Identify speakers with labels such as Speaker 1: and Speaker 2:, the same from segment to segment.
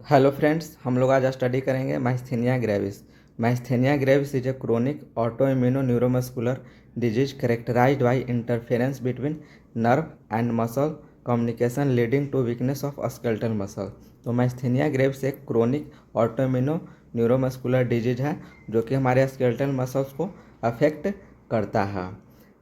Speaker 1: Hello friends, हम लोग आज स्टडी करेंगे myasthenia gravis. Myasthenia gravis is a chronic auto immuno neuromuscular disease characterized by interference between nerve and muscle communication leading to weakness of skeletal muscle. तो myasthenia gravis एक chronic auto immuno neuromuscular disease है जो कि हमारे skeletal muscles को affect करता है।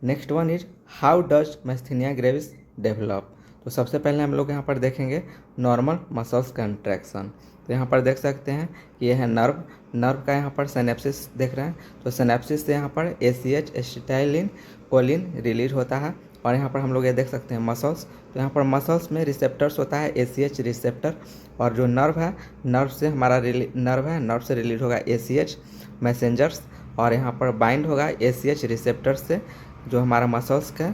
Speaker 1: Next one is how does myasthenia gravis develop. तो सबसे पहले हम लोग यहाँ पर देखेंगे नॉर्मल मसल्स कंट्रैक्शन। तो यहाँ पर देख सकते हैं कि यह है नर्व। नर्व का यहाँ पर सिनेप्सिस देख रहे हैं। तो सिनेप्सिस से यहाँ पर ACH एसिटाइलिन कोलिन रिलीज होता है। और यहाँ पर हम लोग ये देख सकते हैं मसल्स। तो यहाँ पर मसल्स में रिसेप्टर्स होता है ACH रिसेप्टर। और जो नर्व है, नर्व से हमारा नर्व है, नर्व से रिलीज होगा ACH मैसेंजर्स। और यहाँ पर बाइंड होगा ACH रिसेप्टर से, जो हमारा मसल्स का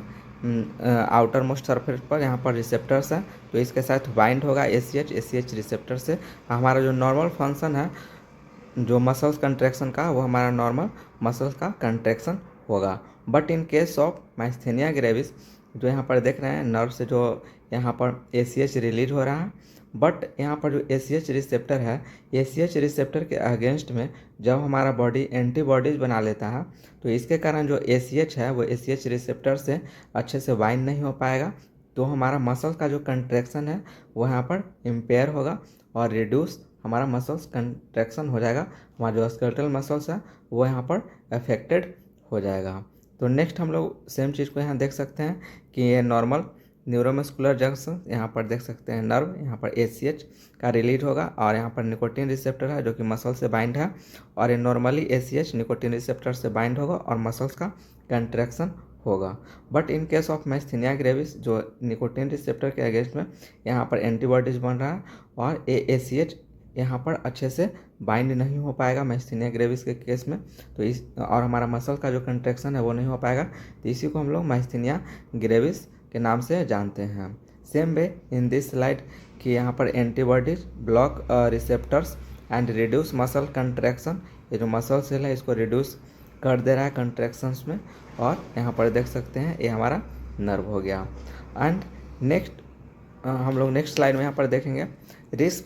Speaker 1: आउटर मोस्ट सरफेस पर यहाँ पर रिसेप्टर्स है। तो इसके साथ बाइंड होगा ACH रिसेप्टर से। हमारा जो नॉर्मल फंक्शन है जो मसल्स कंट्रैक्शन का, वो हमारा नॉर्मल मसल्स का कंट्रैक्शन होगा। But in case of myasthenia gravis, जो यहाँ पर देख रहे हैं नर्व से जो यहाँ पर ACH रिलीज हो रहा है, बट यहाँ पर जो ACH रिसेप्टर है, ACH रिसेप्टर के अगेंस्ट में जब हमारा बॉडी एंटीबॉडीज बना लेता है, तो इसके कारण जो ACH है वो ACH रिसेप्टर से अच्छे से बाइंड नहीं हो पाएगा। तो हमारा मसल्स का जो कंट्रैक्शन है वो यहाँ पर इम्पेयर होगा और रिड्यूस हमारा मसल्स कंट्रैक्शन हो जाएगा। हमारा जो स्केलेटल मसल्स है वो यहाँ पर अफेक्टेड हो जाएगा। तो नेक्स्ट हम लोग सेम चीज़ को यहाँ देख सकते हैं कि ये नॉर्मल न्यूरोमस्कुलर जंक्शन, यहाँ पर देख सकते हैं नर्व, यहाँ पर ACH का रिलीज होगा और यहाँ पर निकोटीन रिसेप्टर है जो कि मसल से बाइंड है। और ये नॉर्मली ACH निकोटीन रिसेप्टर से बाइंड होगा और मसल्स का कंट्रैक्शन होगा। But in case of myasthenia gravis, जो निकोटीन रिसेप्टर के अगेंस्ट में यहाँ पर एंटीबॉडीज बन रहा है और ACH यहाँ पर अच्छे से बाइंड नहीं हो पाएगा माइस्थेनिया ग्रेविस के केस में। तो इस और हमारा मसल का जो कंट्रैक्शन है वो नहीं हो पाएगा। तो इसी को हम लोग माइस्थेनिया ग्रेविस के नाम से जानते हैं। Same way in this slide कि यहाँ पर antibodies block receptors and reduce muscle contraction. ये जो मसल सेल है इसको रिड्यूस कर दे रहा है कंट्रैक्शंस में। और यहाँ पर देख सकते हैं ये हमारा नर्व हो गया। एंड नेक्स्ट हम लोग नेक्स्ट स्लाइड में यहाँ पर देखेंगे risk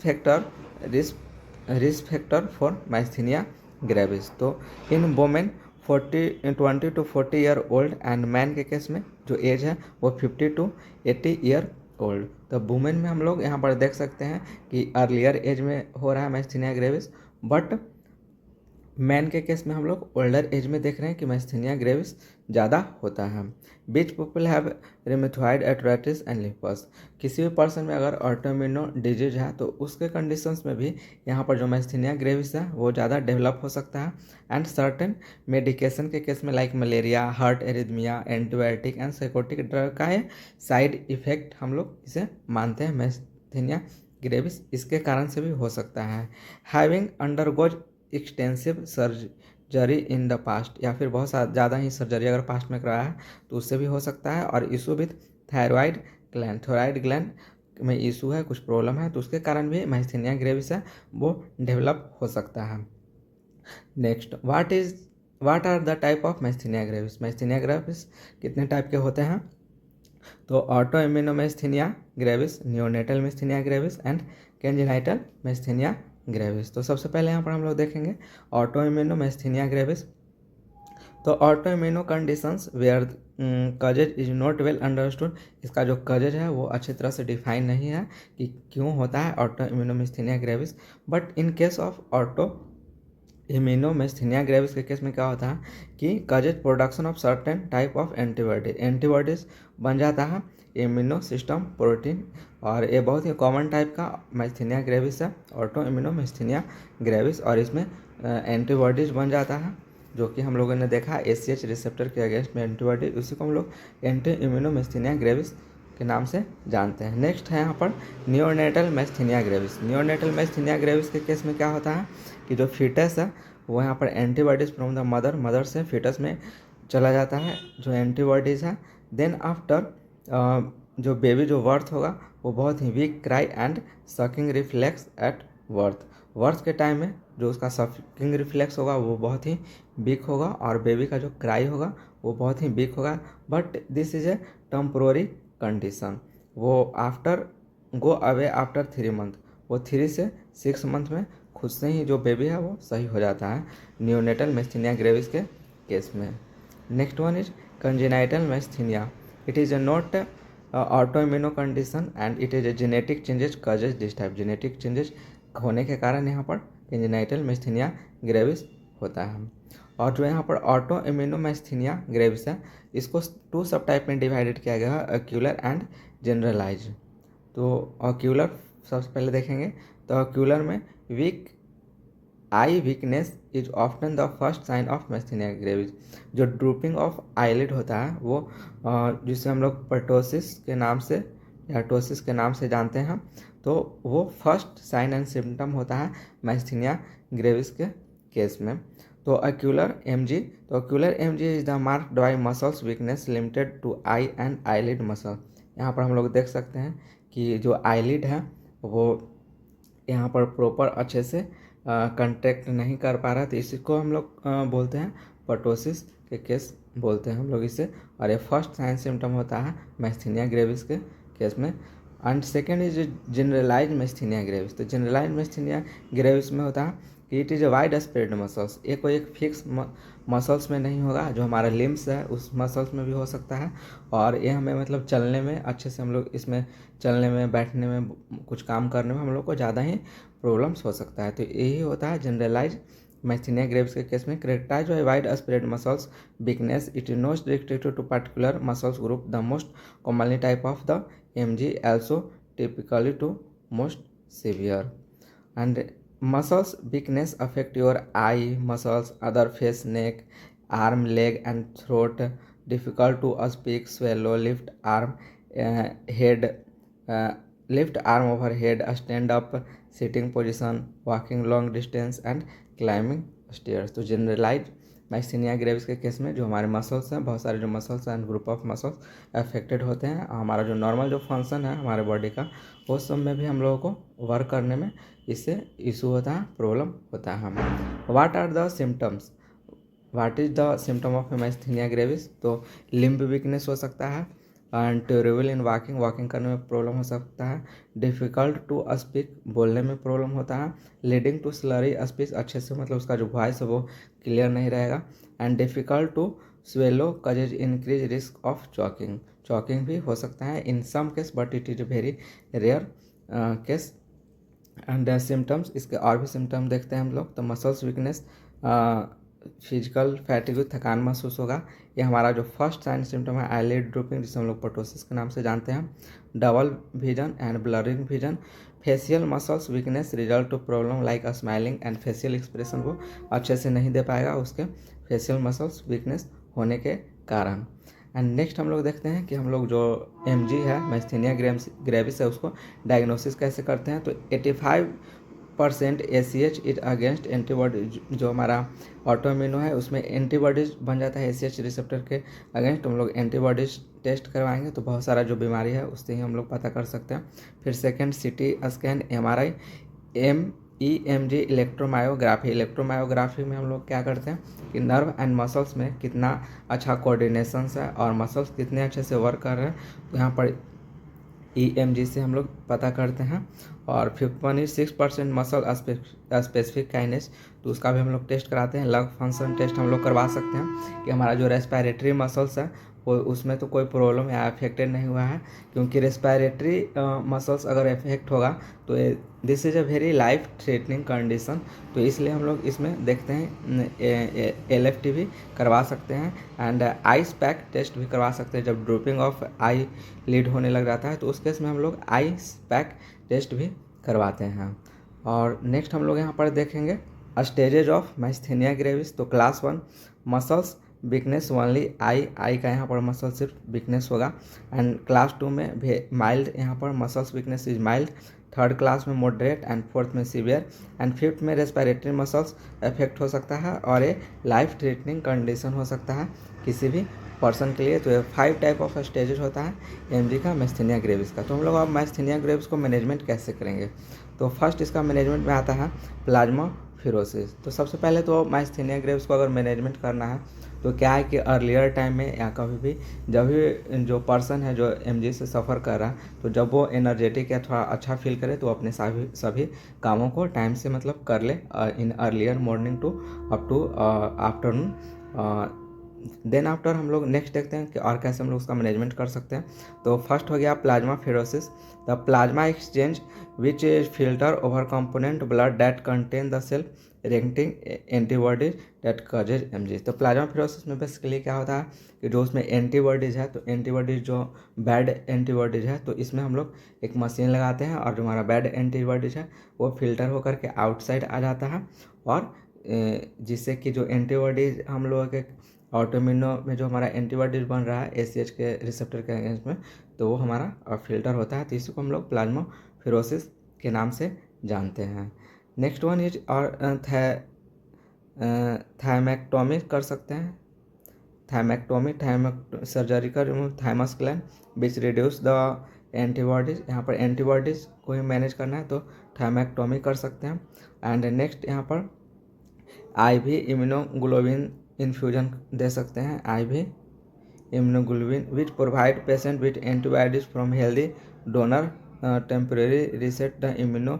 Speaker 1: factor for myasthenia gravis. तो in women 20 to 40 year old and man के केस में जो एज है वो 50 to 80 ईयर ओल्ड। तो वुमेन में हम लोग यहाँ पर देख सकते हैं कि अर्लियर एज में हो रहा है माइस्थेनिया ग्रेविस, बट मैन के केस में हम लोग ओल्डर एज में देख रहे हैं कि माइस्थेनिया ग्रेविस ज़्यादा होता है। बीच people have rheumatoid arthritis and lupus. किसी भी पर्सन में अगर ऑटोइम्यूनो डिजीज है तो उसके कंडीशंस में भी यहाँ पर जो माइस्थेनिया ग्रेविस है वो ज़्यादा डेवलप हो सकता है। एंड सर्टेन मेडिकेशन के केस में like malaria, heart arrhythmia, antibiotic and psychotic drug का है साइड इफेक्ट हम लोग इसे मानते हैं माइस्थेनिया ग्रेविस, इसके कारण से भी हो सकता है। Having undergoes extensive surgery in the past, या फिर बहुत ज़्यादा ही सर्जरी अगर पास्ट में कराया है तो उससे भी हो सकता है। और इशू विथ थायराइड ग्लैंड में इशू है, कुछ प्रॉब्लम है, तो उसके कारण भी माइस्थेनिया ग्रेविस है वो डेवलप हो सकता है। Next what are the type of myasthenia gravis. Myasthenia gravis कितने टाइप के होते हैं? तो auto immuno myasthenia gravis, neonatal myasthenia gravis and congenital myasthenia gravis. तो सबसे पहले यहाँ पर हम लोग देखेंगे ऑटो इम्यूनो माइस्थेनिया ग्रेविस। तो auto immuno conditions where causes is not well understood. इसका जो कजेज है वो अच्छी तरह से डिफाइन नहीं है कि क्यों होता है auto immuno myasthenia gravis. But in case of auto immuno myasthenia gravis के केस में क्या होता है कि causes production of certain type of antibodies बन जाता है इम्यूनो सिस्टम प्रोटीन। और ये बहुत ही कॉमन टाइप का माइस्थेनिया ग्रेविस है, ऑटो इम्यूनो माइस्थेनिया ग्रेविस। और इसमें एंटीबॉडीज बन जाता है जो कि हम लोगों ने देखा ACH रिसेप्टर के अगेंस्ट में एंटीबॉडी, उसी को हम लोग एंटी इम्यूनो माइस्थेनिया ग्रेविस के नाम से जानते हैं। नेक्स्ट है यहाँ पर neonatal myasthenia gravis. Neonatal myasthenia gravis के केस में क्या होता है कि जो फीटस है वो यहाँ पर एंटीबॉडीज़ फ्रॉम द मदर से फीटस में चला जाता है जो एंटीबॉडीज़ है। देन आफ्टर जो बेबी जो बर्थ होगा वो बहुत ही weak cry and sucking reflex at birth के टाइम में जो उसका सकिंग रिफ्लेक्स होगा वो बहुत ही वीक होगा और बेबी का जो क्राई होगा वो बहुत ही वीक होगा। But this is a temporary condition, वो after go away after 3 month, वो 3 से 6 मंथ में खुद से ही जो बेबी है वो सही हो जाता है नियोनेटल मैस्थीनिया ग्रेविस के केस में। Next one is congenital myasthenia. It is not autoimmune condition and it is a genetic changes causes this type. Genetic changes होने के कारण यहाँ पर कंजेनाइटल मैस्थीनिया ग्रेविस होता है। और जो यहाँ पर ऑटो इम्यूनो मैस्थीनिया ग्रेविस है इसको 2 सब टाइप में डिवाइडेड किया गया है, ऑक्यूलर एंड जनरलाइज। तो ऑक्यूलर सबसे पहले देखेंगे तो ऑक्यूलर में weak eye weakness is often the first sign of myasthenia gravis. जो ड्रूपिंग ऑफ आईलिड होता है वो जिसे हम लोग पर्टोसिस के नाम से या टोसिस के नाम से जानते हैं, तो वो फर्स्ट साइन एंड सिम्टम होता है मैस्थीनिया ग्रेविस के केस में। तो ऑक्यूलर एमजी, तो ocular MG is the marked by muscles weakness limited to eye and eyelid muscle. यहाँ पर हम लोग देख सकते हैं कि जो आईलिड है वो यहाँ पर प्रॉपर अच्छे से कंट्रैक्ट नहीं कर पा रहा, तो इसी को हम लोग बोलते हैं पर्टोसिस के केस बोलते हैं हम लोग इसे। और ये फर्स्ट साइन सिम्टम होता है मैस्थीनिया ग्रेविस के केस में। And second is generalise myasthenia gravis. तो जनरलाइज मैस्थीनिया ग्रेविस में होता है कि it is a wide spread muscles. ये कोई एक फिक्स मसल्स में नहीं होगा, जो हमारा लिम्स है उस मसल्स में भी हो सकता है। और ये हमें मतलब चलने में अच्छे से हम लोग इसमें चलने में बैठने में कुछ काम करने में हम लोग को ज़्यादा ही प्रॉब्लम्स हो सकता है। तो यही होता है जनरलाइज मैस्थीनिया ग्रेविस के केस में। Characterise by wide spread muscles weakness, it is not restricted to particular muscles group, the most commonly type of the MG also typically to most severe. And muscles weakness affect your eye muscles, other face, neck, arm, leg and throat. Difficult to speak, swallow, lift arm lift arm over head, stand up, sitting position, walking long distance and climbing stairs. तो generalise myasthenia gravis के case में जो हमारे muscles हैं, बहुत सारे जो muscles and group of muscles affected होते हैं, हमारा जो नॉर्मल जो फंक्शन है हमारे बॉडी का वो सब में भी हम लोगों को वर्क करने में इससे इशू होता है, प्रॉब्लम होता है हमें। What are the symptoms, what is the symptom of myasthenia gravis? तो लिम्ब वीकनेस हो सकता है and trouble in walking, walking करने में प्रॉब्लम हो सकता है। डिफ़िकल्ट टू स्पीक, बोलने में प्रॉब्लम होता है। लीडिंग टू स्लरी स्पीच, अच्छे से मतलब उसका जो वॉइस है वो क्लियर नहीं रहेगा। And difficult to swallow causes, increase risk of choking, choking भी हो सकता है in some case but it is very rare case. And symptoms, इसके और भी सिम्टम देखते हैं हम लोग। तो मसल्स वीकनेस, फिजिकल फैटिग, थकान महसूस होगा, ये हमारा जो फर्स्ट साइन सिम्टम है। आईलिड ड्रूपिंग जिसे हम लोग पर्टोसिस के नाम से जानते हैं। Double vision and blurring vision. Facial muscles weakness result to problem like smiling and facial expression को अच्छे से नहीं दे पाएगा उसके फेशियल मसल्स वीकनेस होने के कारण। एंड नेक्स्ट हम लोग देखते हैं कि हम लोग जो एमजी है मैस्थीनिया ग्रेविस है उसको डायग्नोसिस कैसे करते हैं। तो 85% ACH इज अगेंस्ट एंटीबॉडी, जो हमारा ऑटोइम्यूनो है उसमें एंटीबॉडीज बन जाता है ACH रिसेप्टर के अगेंस्ट। हम लोग एंटीबॉडीज टेस्ट करवाएंगे तो बहुत सारा जो बीमारी है उससे ही हम लोग पता कर सकते हैं। फिर second CT scan, MRI, EMG electromyography. Electromyography में हम लोग क्या करते हैं कि नर्व एंड मसल्स में कितना अच्छा कोऑर्डिनेशंस है और मसल्स कितने अच्छे से वर्क कर रहे हैं, तो यहाँ पर EMG से हम लोग पता करते हैं। और 56% मसल स्पेसिफिक काइनेस, तो उसका भी हम लोग टेस्ट कराते हैं। लंग फंक्शन टेस्ट हम लोग करवा सकते हैं कि हमारा जो रेस्पिरेटरी मसल्स है वो उसमें तो कोई प्रॉब्लम या अफेक्टेड नहीं हुआ है, क्योंकि रेस्पिरेटरी मसल्स अगर इफेक्ट होगा तो this is a very life threatening condition. तो इसलिए हम लोग इसमें देखते हैं LFT भी करवा सकते हैं एंड आइस पैक टेस्ट भी करवा सकते हैं। जब ड्रूपिंग ऑफ आई लीड होने लग जाता है तो उस केस में हम लोग आइस पैक टेस्ट भी करवाते हैं। और नेक्स्ट हम लोग यहाँ पर देखेंगे स्टेजेज ऑफ मैस्थीनिया ग्रेविस। तो class 1 muscles weakness only I का यहाँ पर मसल सिर्फ वीकनेस होगा। एंड क्लास 2 में माइल्ड, यहाँ पर muscles weakness is mild. Third class में मॉडरेट एंड फोर्थ में सीवियर एंड फिफ्थ में रेस्पिरेटरी मसल्स अफेक्ट हो सकता है और ये लाइफ थ्रेटनिंग कंडीशन हो सकता है किसी भी पर्सन के लिए। तो ये 5 टाइप ऑफ स्टेजेस होता है एमजी का मैस्थीनिया ग्रेविस का। तो हम लोग अब मैस्थीनिया ग्रेविस को मैनेजमेंट कैसे करेंगे? तो फर्स्ट इसका मैनेजमेंट में आता है प्लाज्मा फिरोसिस। तो सबसे पहले तो मैस्थीनिया ग्रेविस को अगर मैनेजमेंट करना है तो क्या है कि अर्लियर टाइम में या कभी भी जब भी जो पर्सन है जो एमजी से सफ़र कर रहा है, तो जब वो एनर्जेटिक या थोड़ा अच्छा फील करे तो अपने सभी कामों को टाइम से मतलब कर ले in earlier morning to up to afternoon. Then after हम लोग नेक्स्ट देखते हैं कि और कैसे हम लोग उसका मैनेजमेंट कर सकते हैं। तो फर्स्ट हो गया plasmapheresis. The plasma exchange which is filter over component blood that contain the cell renting antibodies that causes MG. तो प्लाज्मा फेरोसिस में बेसिकली क्या होता है कि जो उसमें एंटीबॉडीज है, तो एंटीबॉडीज जो बैड एंटीबॉडीज है, तो इसमें हम लोग एक मशीन लगाते हैं और जो हमारा बैड एंटीबॉडीज है वो फिल्टर होकर के आउटसाइड आ जाता है, और जिससे कि जो एंटीबॉडीज हम लोगों के ऑटोइम्यूनो में जो हमारा एंटीबॉडीज बन रहा है एसीएच के रिसेप्टर के अगेंस्ट में, तो वो हमारा फिल्टर होता है। तो इसी को हम लोग प्लाज्मा फेरोसिस के नाम से जानते हैं। नेक्स्ट वन इज और थायमैक्टोमी कर सकते हैं। थायमैक्टोमी सर्जरी का remove thymus gland which reduce the antibodies. यहाँ पर एंटीबॉडीज को ही मैनेज करना है तो थायमैक्टोमी कर सकते हैं। एंड नेक्स्ट यहाँ पर आईवी इम्यूनोग्लोबिन इन्फ्यूजन दे सकते हैं। IV immunoglobin which provide patient with antibodies from healthy donor temporary reset the immuno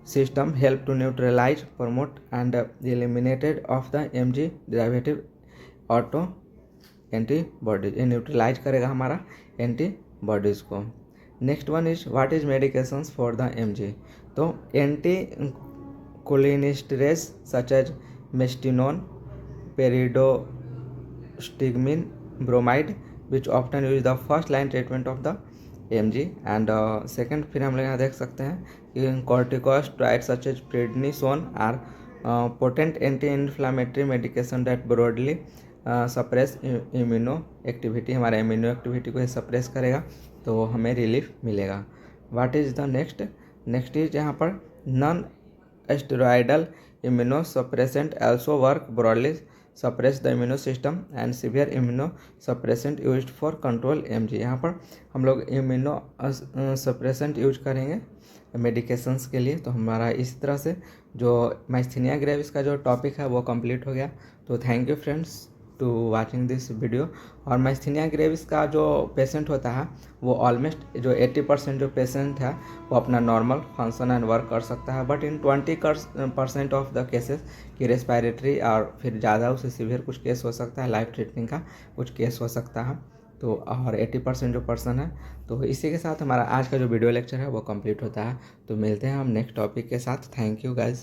Speaker 1: system help to neutralize promote and eliminated of the mg derivative auto antibodies. ये neutralize करेगा हमारा antibodies को। Next one is what is medications for the MG. तो anti cholinesterase such as Mestinon pyridostigmine bromide which often use the first line treatment of the MG. And second फिर हम लोग यहाँ देख सकते हैं कि corticosteroids such as prednisone are potent anti inflammatory medication that broadly suppress immuno activity. हमारे immuno activity को सप्रेस करेगा तो हमें रिलीफ मिलेगा। What is the next is यहाँ पर non steroidal immuno suppressant also work broadly suppress the immuno system and severe immuno suppressant used for control MG. यहाँ पर हम लोग इम्यूनो सप्रेसेंट यूज करेंगे मेडिकेशंस के लिए। तो हमारा इस तरह से जो माइस्थीनिया ग्रेविस का जो टॉपिक है वो कंप्लीट हो गया। तो thank you friends to watching this video. और माइस्थीनिया ग्रेविस का जो पेशेंट होता है वो ऑलमोस्ट जो 80% जो पेशेंट है वो अपना नॉर्मल फंक्शन एंड वर्क कर सकता है, but in 20% of the cases की रेस्पिरेटरी और फिर ज़्यादा उससे सीवियर कुछ केस हो सकता है, लाइफ थ्रेटनिंग का कुछ केस हो सकता है। तो और 80% जो पर्सन है। तो इसी के साथ हमारा आज का जो वीडियो लेक्चर है वो कंप्लीट होता है। तो मिलते हैं हम नेक्स्ट टॉपिक के साथ। Thank you guys.